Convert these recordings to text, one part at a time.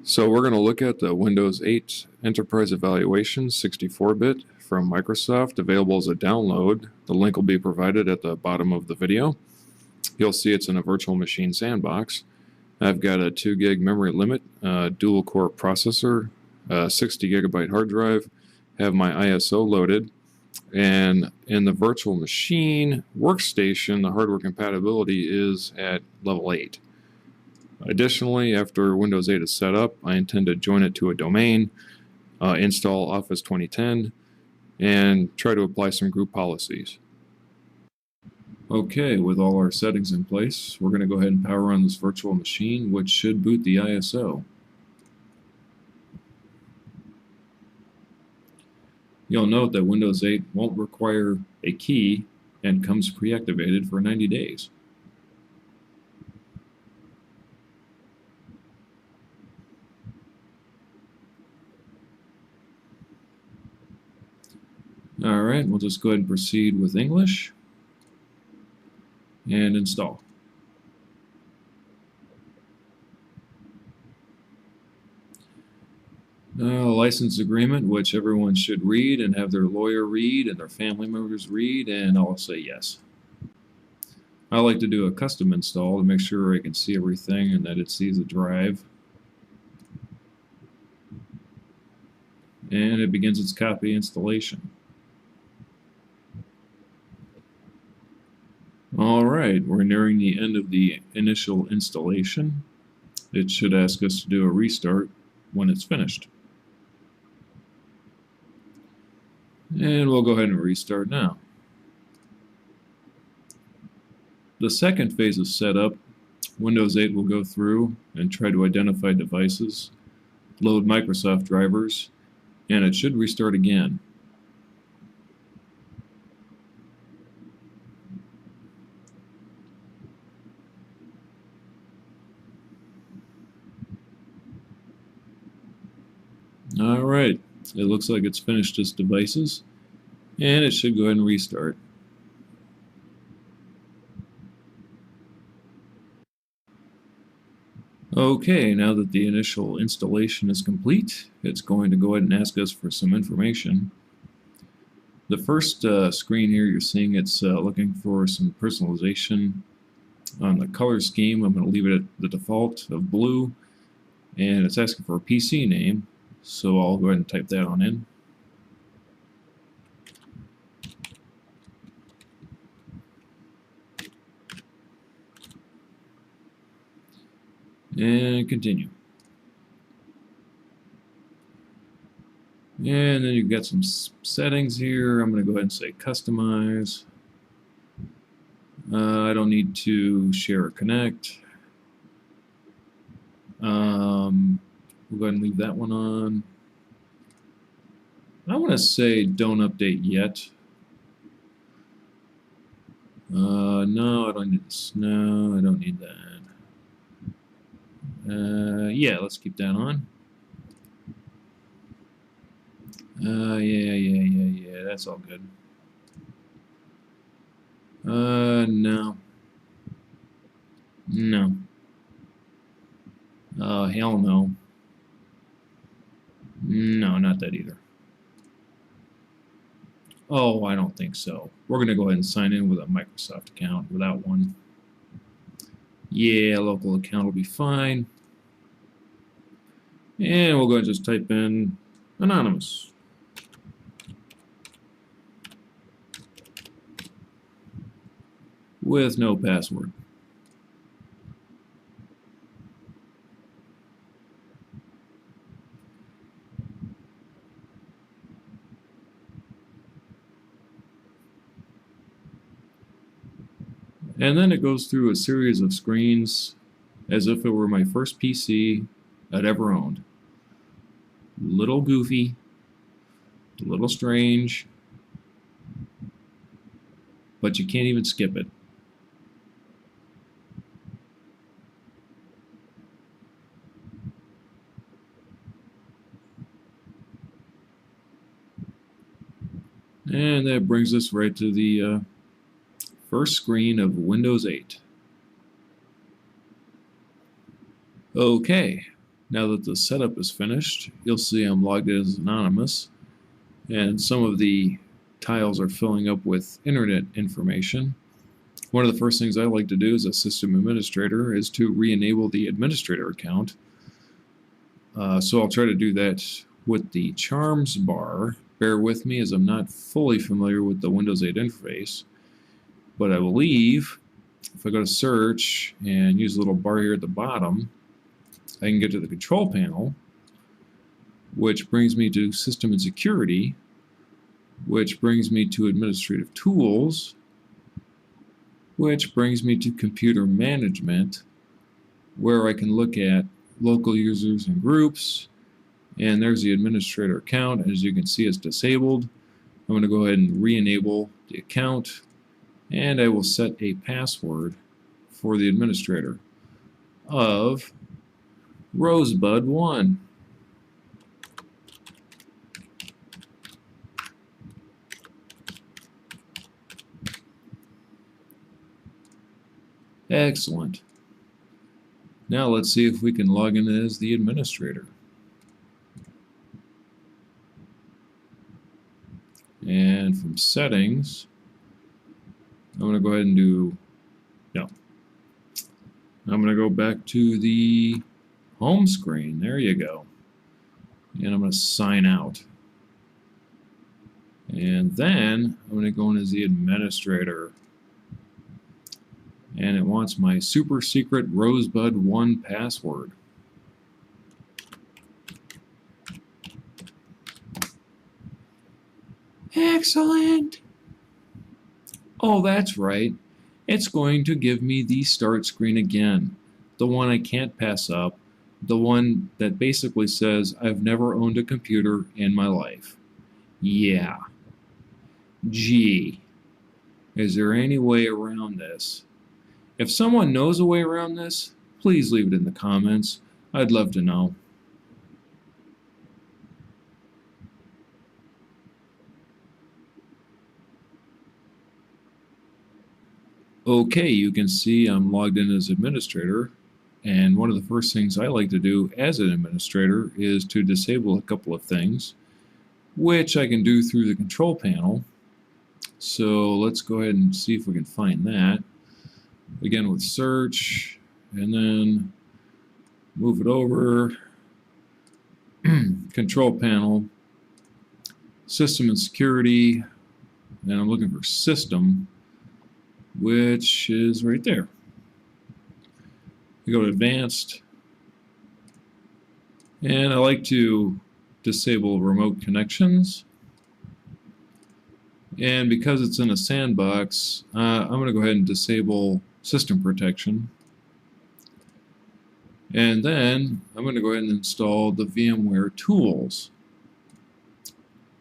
So we're going to look at the Windows 8 Enterprise Evaluation 64-bit from Microsoft, available as a download. The link will be provided at the bottom of the video. You'll see it's in a virtual machine sandbox. I've got a 2 gig memory limit, dual core processor, 60 gigabyte hard drive, have my ISO loaded, and in the virtual machine workstation, the hardware compatibility is at level 8. Additionally, after Windows 8 is set up, I intend to join it to a domain, install Office 2010, and try to apply some group policies. Okay, with all our settings in place, we're going to go ahead and power on this virtual machine, which should boot the ISO. You'll note that Windows 8 won't require a key and comes pre-activated for 90 days. Alright, we'll just go ahead and proceed with English and install. License agreement, which everyone should read and have their lawyer read and their family members read, and I'll say yes. I like to do a custom install to make sure I can see everything and that it sees the drive. And it begins its copy installation. Alright, we're nearing the end of the initial installation. It should ask us to do a restart when it's finished. And we'll go ahead and restart now. The second phase of setup, Windows 8 will go through and try to identify devices, load Microsoft drivers, and it should restart again. Alright, it looks like it's finished its devices, and it should go ahead and restart. Okay, now that the initial installation is complete, it's going to go ahead and ask us for some information. The first screen here you're seeing, it's looking for some personalization on the color scheme. I'm going to leave it at the default of blue, and it's asking for a PC name. So I'll go ahead and type that on in. And continue. And then you've got some settings here. I'm going to go ahead and say customize. I don't need to share or connect. We'll go ahead and leave that one on. I want to say don't update yet. No, I don't need this. No, I don't need that. Yeah, let's keep that on. Yeah, that's all good. No. No. Hell no. No, not that either. Oh, I don't think so. We're going to go ahead and sign in with a Microsoft account without one. Yeah, local account will be fine. And we'll go ahead and just type in anonymous. With no password. And then it goes through a series of screens as if it were my first PC I'd ever owned. A little goofy, a little strange, but you can't even skip it. And that brings us right to the first screen of Windows 8. Okay, Now that the setup is finished, you'll see I'm logged in as anonymous, and some of the tiles are filling up with internet information. One of the first things I like to do as a system administrator is to re-enable the administrator account. So I'll try to do that with the charms bar. Bear with me as I'm not fully familiar with the Windows 8 interface, but I believe if I go to search and use a little bar here at the bottom, I can get to the control panel, which brings me to system and security, which brings me to administrative tools, which brings me to computer management, where I can look at local users and groups, and there's the administrator account. As you can see, it's disabled. I'm going to go ahead and re-enable the account, and I will set a password for the administrator of Rosebud1. Excellent. Now let's see if we can log in as the administrator. And from settings, I'm going to go ahead and do, no. I'm going to go back to the home screen. There you go. And I'm going to sign out. And then I'm going to go in as the administrator. And it wants my super secret Rosebud1 password. Excellent! Oh, that's right. It's going to give me the start screen again. The one I can't pass up. The one that basically says, I've never owned a computer in my life. Yeah. Gee. Is there any way around this? If someone knows a way around this, please leave it in the comments. I'd love to know. Okay, you can see I'm logged in as administrator, and one of the first things I like to do as an administrator is to disable a couple of things, which I can do through the control panel. So let's go ahead and see if we can find that. Again with search, and then move it over, control panel, system and security, and I'm looking for system, which is right there. We go to advanced, and I like to disable remote connections. And because it's in a sandbox, I'm going to go ahead and disable system protection. And then I'm going to go ahead and install the VMware tools,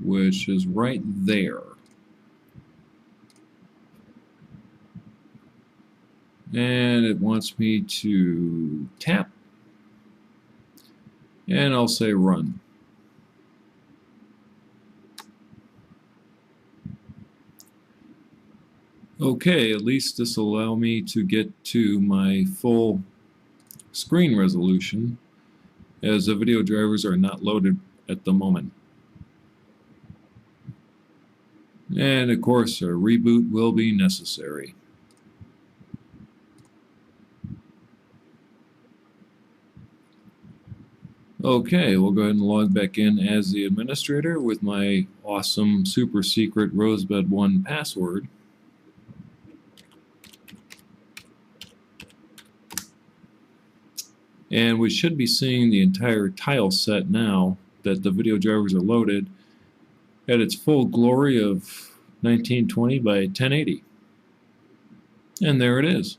which is right there. And it wants me to tap, and I'll say run. Okay, at least this will allow me to get to my full screen resolution, as the video drivers are not loaded at the moment. And of course, a reboot will be necessary. Okay, we'll go ahead and log back in as the administrator with my awesome super secret Rosebud1 password. And we should be seeing the entire tile set now that the video drivers are loaded at its full glory of 1920 by 1080. And there it is.